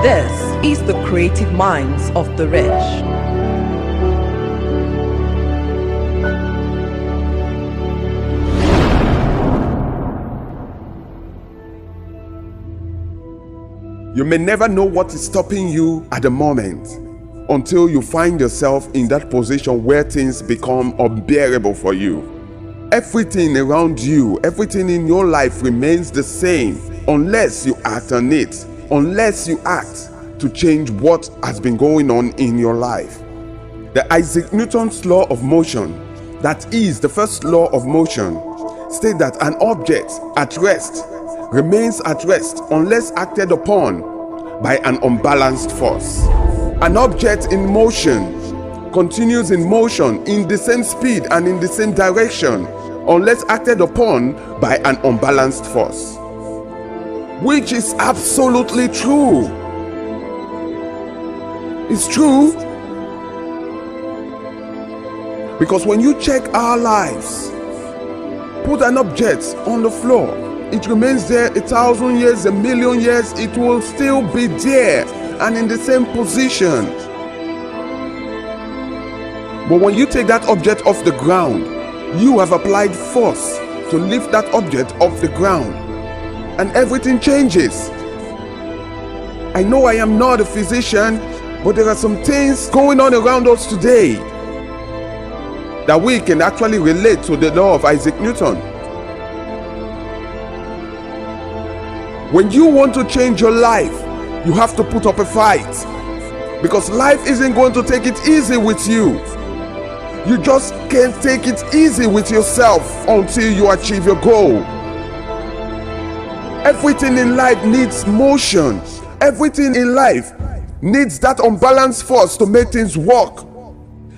This is the creative minds of the rich. You may never know what is stopping you at the moment until you find yourself in that position where things become unbearable for you. Everything around you, everything in your life remains the same unless you act on it, unless you act to change what has been going on in your life. The Isaac Newton's law of motion, that is the first law of motion, states that an object at rest remains at rest unless acted upon by an unbalanced force. An object in motion continues in motion in the same speed and in the same direction unless acted upon by an unbalanced force. Which is absolutely true. It's true. Because when you check our lives, put an object on the floor, it remains there 1,000 years, 1,000,000 years, it will still be there and in the same position. But when you take that object off the ground, you have applied force to lift that object off the ground and everything changes. I know I am not a physician, but there are some things going on around us today that we can actually relate to the law of Isaac Newton. When you want to change your life, you have to put up a fight, because life isn't going to take it easy with you. You just can't take it easy with yourself until you achieve your goal. Everything in life needs motion. Everything in life needs that unbalanced force to make things work.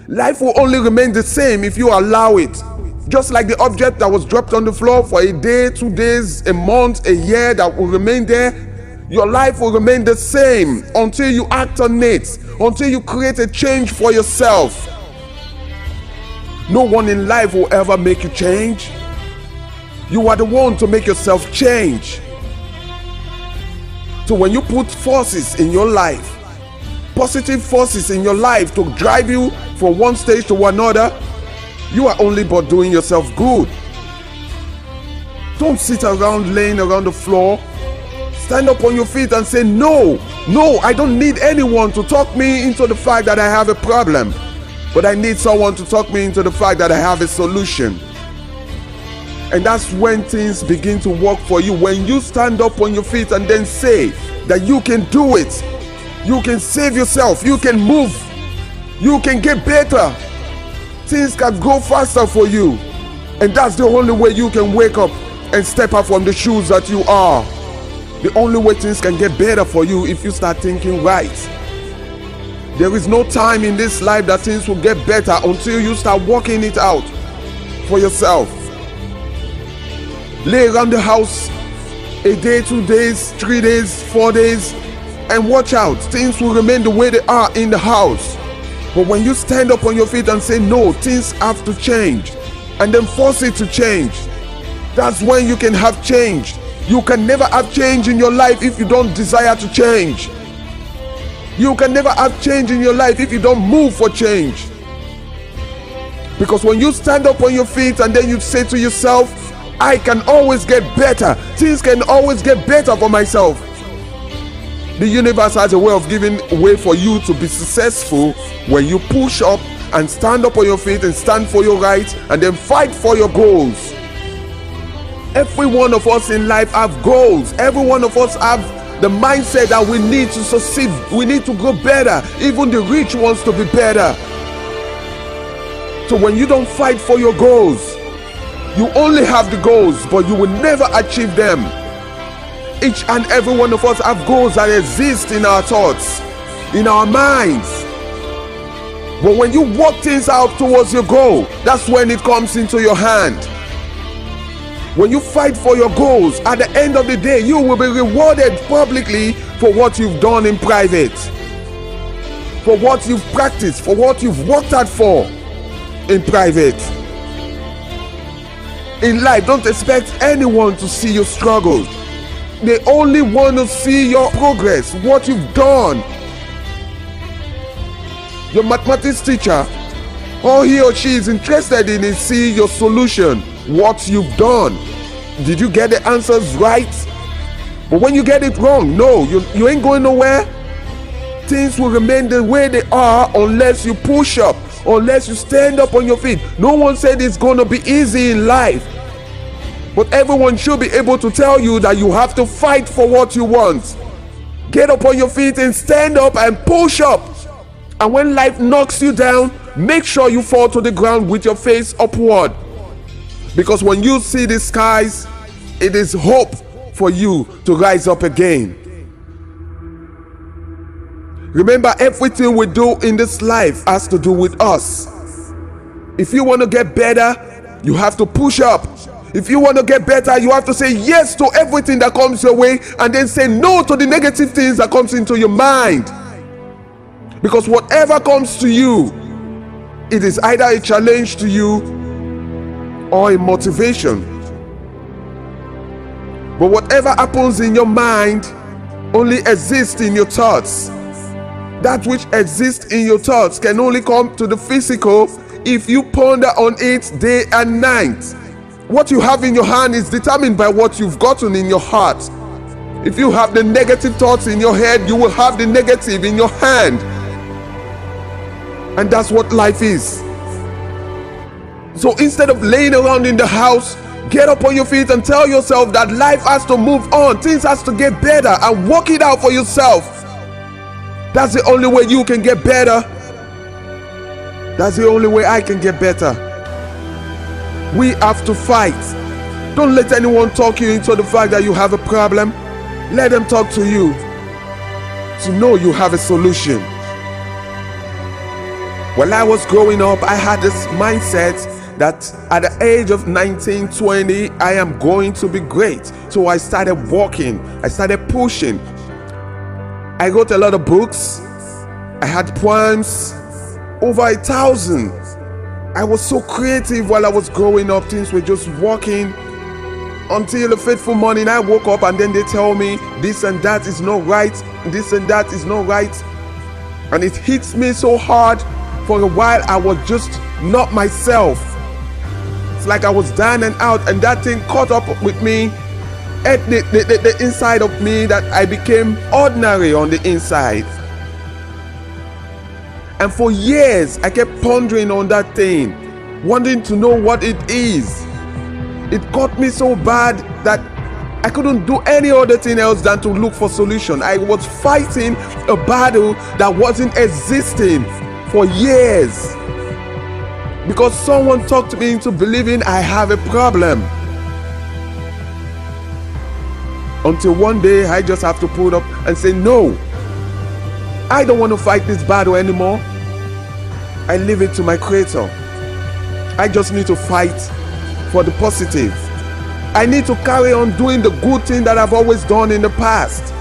Life will only remain the same if you allow it. Just like the object that was dropped on the floor for a day, 2 days, a month, a year, that will remain there, your life will remain the same until you act on it, until you create a change for yourself. No one in life will ever make you change. You are the one to make yourself change. So when you put forces in your life, positive forces in your life to drive you from one stage to another, you are only but doing yourself good. Don't sit around laying around the floor. Stand up on your feet and say, no, I don't need anyone to talk me into the fact that I have a problem, but I need someone to talk me into the fact that I have a solution. And that's when things begin to work for you. When you stand up on your feet and then say that you can do it, you can save yourself, you can move, you can get better, things can go faster for you. And that's the only way you can wake up and step out from the shoes that you are. The only way things can get better for you if you start thinking right. There is no time in this life that things will get better until you start working it out for yourself. Lay around the house a day, 2 days, 3 days, 4 days, and watch out. Things will remain the way they are in the house. But when you stand up on your feet and say, no, things have to change, and then force it to change, that's when you can have change. You can never have change in your life if you don't desire to change. You can never have change in your life if you don't move for change. Because when you stand up on your feet and then you say to yourself, I can always get better, things can always get better for myself. The universe has a way of giving way for you to be successful when you push up and stand up on your feet and stand for your rights and then fight for your goals. Every one of us in life have goals. Every one of us have the mindset that we need to succeed. We need to go better. Even the rich wants to be better. So when you don't fight for your goals, you only have the goals, but you will never achieve them. Each and every one of us have goals that exist in our thoughts, in our minds. But when you work things out towards your goal, that's when it comes into your hand. When you fight for your goals, at the end of the day, you will be rewarded publicly for what you've done in private, for what you've practiced, for what you've worked hard for in private. In life, don't expect anyone to see your struggle. They only want to see your progress, what you've done. Your mathematics teacher, all he or she is interested in is seeing your solution, what you've done. Did you get the answers right? But when you get it wrong, no, you ain't going nowhere. Things will remain the way they are unless you push up, unless you stand up on your feet. No one said it's going to be easy in life. But everyone should be able to tell you that you have to fight for what you want. Get up on your feet and stand up and push up. And when life knocks you down, make sure you fall to the ground with your face upward. Because when you see the skies, it is hope for you to rise up again. Remember, everything we do in this life has to do with us. If you want to get better, you have to push up. If you want to get better, you have to say yes to everything that comes your way and then say no to the negative things that comes into your mind. Because whatever comes to you, it is either a challenge to you or a motivation. But whatever happens in your mind only exists in your thoughts. That which exists in your thoughts can only come to the physical if you ponder on it day and night. What you have in your hand is determined by what you've gotten in your heart. If you have the negative thoughts in your head, you will have the negative in your hand. And that's what life is. So instead of laying around in the house, get up on your feet and tell yourself that life has to move on. Things has to get better, and work it out for yourself. That's the only way you can get better. That's the only way I can get better. We have to fight. Don't let anyone talk you into the fact that you have a problem. Let them talk to you to know you have a solution. When I was growing up, I had this mindset that at the age of 19, 20, I am going to be great. So I started walking. I started pushing. I wrote a lot of books. I had poems, over 1,000. I was so creative while I was growing up. Things were just working until a fateful morning I woke up and then they tell me this and that is not right, this and that is not right. And it hits me so hard. For a while I was just not myself. It's like I was down and out, and that thing caught up with me at the inside of me, that I became ordinary on the inside. And for years I kept pondering on that thing, wanting to know what it is. It got me so bad that I couldn't do any other thing else than to look for solution. I was fighting a battle that wasn't existing for years, because someone talked me into believing I have a problem. Until one day I just have to pull up and say, no, I don't want to fight this battle anymore. I leave it to my creator. I just need to fight for the positive. I need to carry on doing the good thing that I've always done in the past.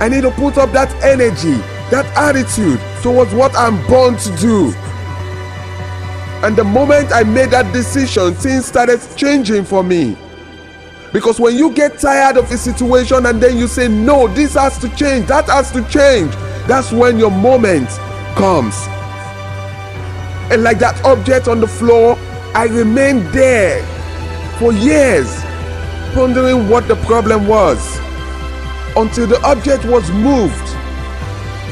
I need to put up that energy, that attitude towards what I'm born to do. And the moment I made that decision, things started changing for me. Because when you get tired of a situation and then you say, no, this has to change, that has to change, that's when your moment comes. And like that object on the floor, I remained there for years, pondering what the problem was, until the object was moved.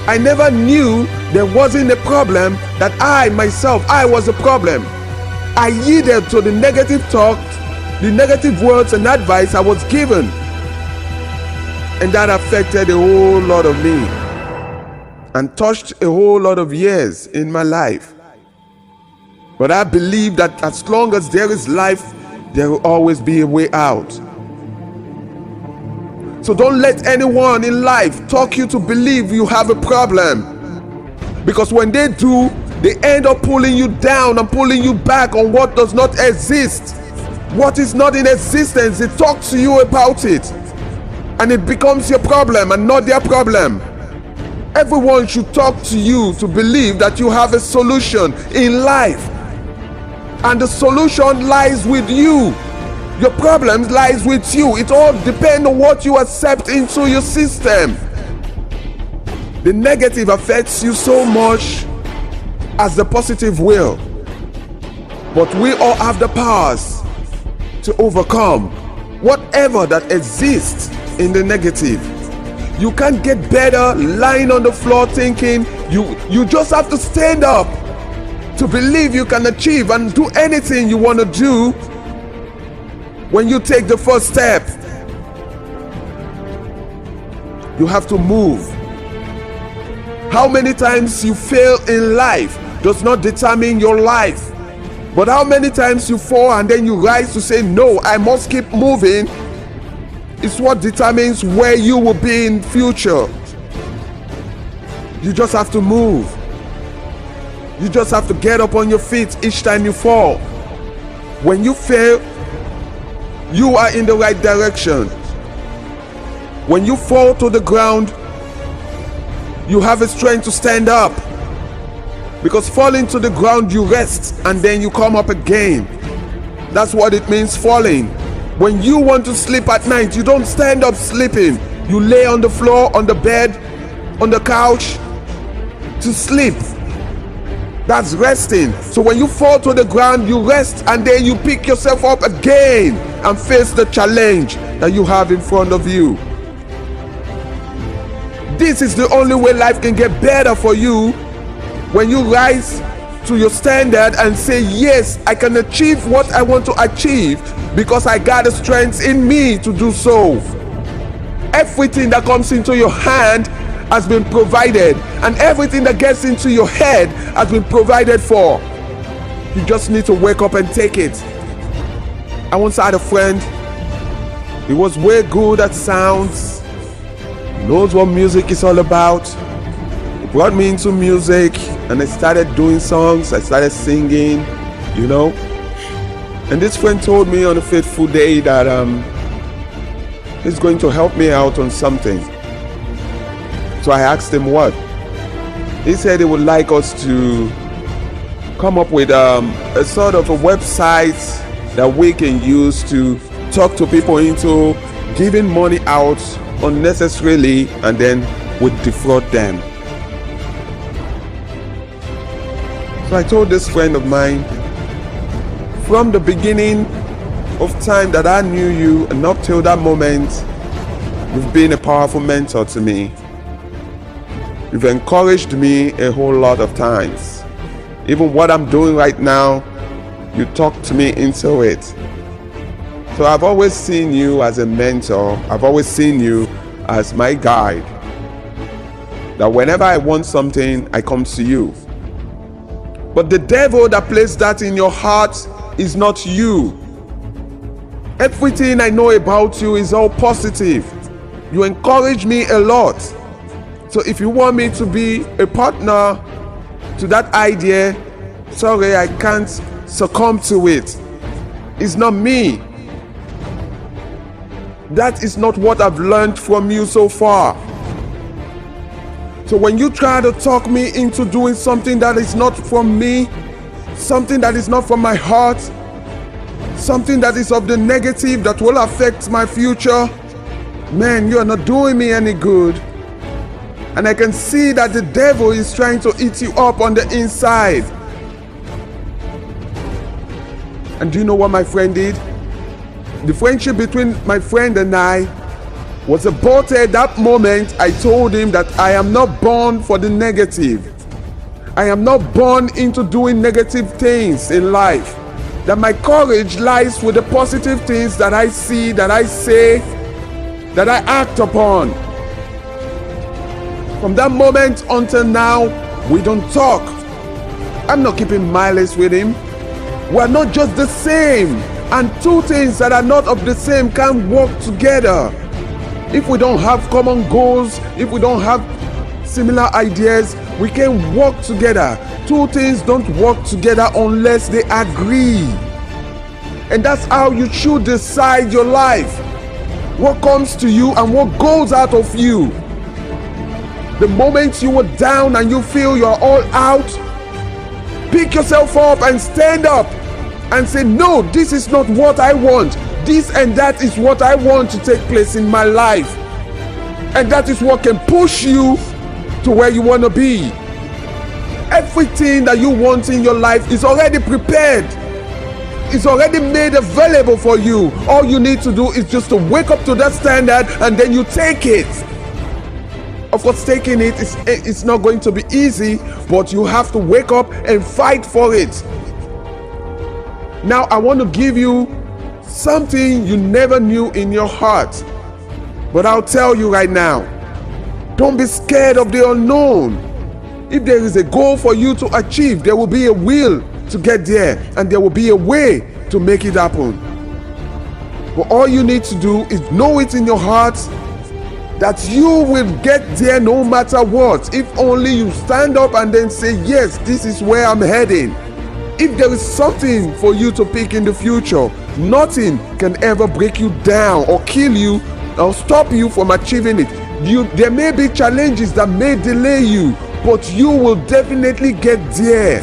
I never knew there wasn't a problem, that I myself was a problem. I yielded to the negative talk, the negative words and advice I was given. And that affected a whole lot of me and touched a whole lot of years in my life. But I believe that as long as there is life, there will always be a way out. So don't let anyone in life talk you to believe you have a problem. Because when they do, they end up pulling you down and pulling you back on what does not exist. What is not in existence, they talk to you about it. And it becomes your problem and not their problem. Everyone should talk to you to believe that you have a solution in life. And the solution lies with you. Your problems lies with you. It all depends on what you accept into your system. The negative affects you so much as the positive will. But we all have the powers to overcome whatever that exists in the negative. You can't get better lying on the floor thinking. You just have to stand up to believe you can achieve and do anything you want to do. When you take the first step, you have to move. How many times you fail in life does not determine your life. But how many times you fall and then you rise to say, no, I must keep moving, is what determines where you will be in future. You just have to move. You just have to get up on your feet each time you fall. When you fail, you are in the right direction. When you fall to the ground, you have a strength to stand up. Because falling to the ground, you rest and then you come up again. That's what it means, falling. When you want to sleep at night, you don't stand up sleeping. You lay on the floor, on the bed, on the couch to sleep. That's resting. So when you fall to the ground, you rest and then you pick yourself up again and face the challenge that you have in front of you. This is the only way life can get better for you. When you rise to your standard and say, yes, I can achieve what I want to achieve because I got the strength in me to do so. Everything that comes into your hand has been provided, and everything that gets into your head has been provided for. You just need to wake up and take it. I once had a friend. He was way good at sounds. He knows what music is all about. He brought me into music and I started doing songs. I started singing, you know. And this friend told me on a fateful day that he's going to help me out on something. So I asked him what. He said he would like us to come up with a sort of a website that we can use to talk to people into giving money out unnecessarily and then would defraud them. So I told this friend of mine, from the beginning of time that I knew you and up till that moment, you've been a powerful mentor to me. You've encouraged me a whole lot of times. Even what I'm doing right now, you talk to me into it. So I've always seen you as a mentor. I've always seen you as my guide. That whenever I want something, I come to you. But the devil that placed that in your heart is not you. Everything I know about you is all positive. You encourage me a lot. So if you want me to be a partner to that idea, sorry, I can't succumb to it. It's not me. That is not what I've learned from you so far. So when you try to talk me into doing something that is not from me, something that is not from my heart, something that is of the negative that will affect my future, man, you are not doing me any good. And I can see that the devil is trying to eat you up on the inside. And do you know what my friend did? The friendship between my friend and I was aborted that moment. I told him that I am not born for the negative. I am not born into doing negative things in life. That my courage lies with the positive things that I see, that I say, that I act upon. From that moment until now, we don't talk. I'm not keeping mileage with him. We're not just the same. And two things that are not of the same can't work together. If we don't have common goals, if we don't have similar ideas, we can work together. Two things don't work together unless they agree. And that's how you should decide your life. What comes to you and what goes out of you. The moment you are down and you feel you're all out, pick yourself up and stand up and say, no, this is not what I want. this and that is what I want to take place in my life. And that is what can push you to where you want to be. Everything that you want in your life is already prepared. It's already made available for you. All you need to do is just to wake up to that standard, and then you take it. Of course, taking it it's not going to be easy, but you have to wake up and fight for it. Now, I want to give you something you never knew in your heart, but I'll tell you right now. Don't be scared of the unknown. If there is a goal for you to achieve, there will be a will to get there, and there will be a way to make it happen. But all you need to do is know it in your heart that you will get there no matter what. If only you stand up and then say, yes, this is where I'm heading. If there is something for you to pick in the future, nothing can ever break you down or kill you or stop you from achieving it. There may be challenges that may delay you, but you will definitely get there.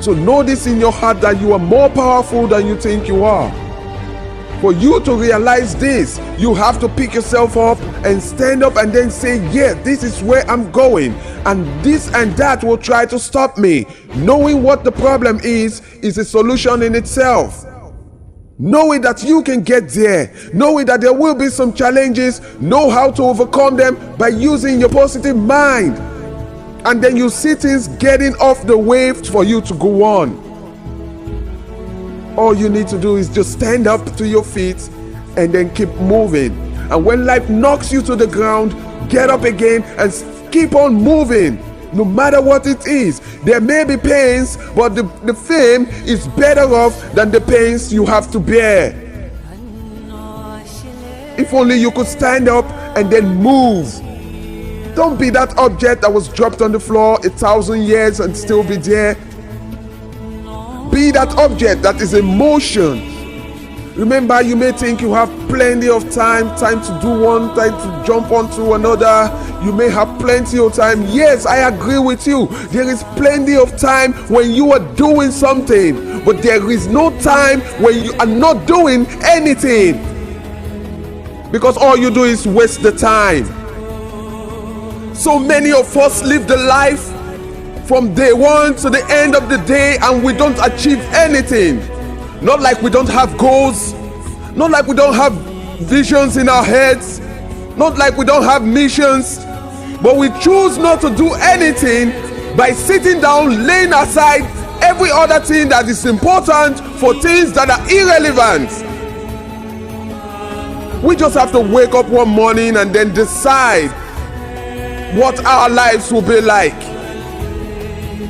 So know this in your heart that you are more powerful than you think you are. For you to realize this, you have to pick yourself up and stand up and then say, yes, this is where I'm going. And this and that will try to stop me. Knowing what the problem is a solution in itself. Knowing that you can get there, knowing that there will be some challenges, know how to overcome them by using your positive mind. And then you see things getting off the wave for you to go on. All you need to do is just stand up to your feet and then keep moving. And when life knocks you to the ground, get up again and keep on moving. No matter what it is. There may be pains, but the fame is better off than the pains you have to bear. If only you could stand up and then move. Don't be that object that was dropped on the floor 1,000 years and still be there. Be that object that is in motion. Remember, you may think you have plenty of time to do one, time to jump onto another. You may have plenty of time. Yes, I agree with you. There is plenty of time when you are doing something, but there is no time when you are not doing anything. Because all you do is waste the time. So many of us live the life from day one to the end of the day, and we don't achieve anything. Not like we don't have goals, not like we don't have visions in our heads, not like we don't have missions, but we choose not to do anything by sitting down, laying aside every other thing that is important for things that are irrelevant. We just have to wake up one morning and then decide what our lives will be like.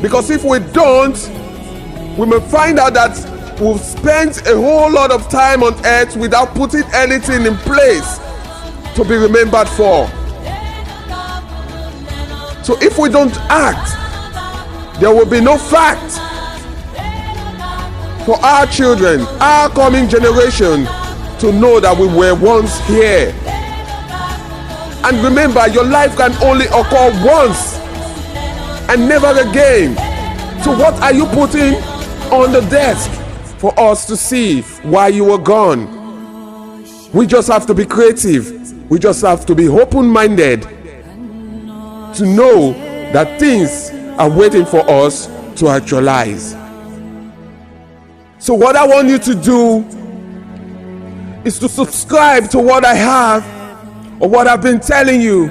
Because if we don't, we may find out that we've spent a whole lot of time on earth without putting anything in place to be remembered for. So if we don't act, there will be no fact for our children, our coming generation, to know that we were once here. And remember, your life can only occur once and never again. So what are you putting on the desk for us to see while you were gone? We just have to be creative. We just have to be open-minded to know that things are waiting for us to actualize. So what I want you to do is to subscribe to what I have or what I've been telling you.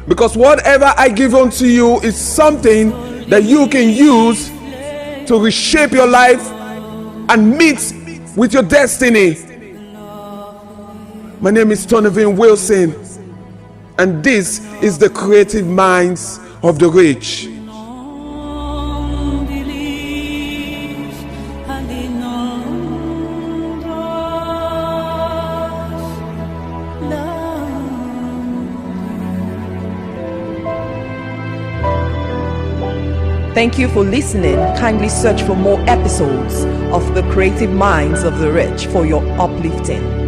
Because whatever I give unto you is something that you can use to reshape your life and meet with your destiny. My name is Tonavin Wilson, and this is the Creative Minds of the Rich. Thank you for listening. Kindly search for more episodes of the Creative Minds of the Rich for your uplifting.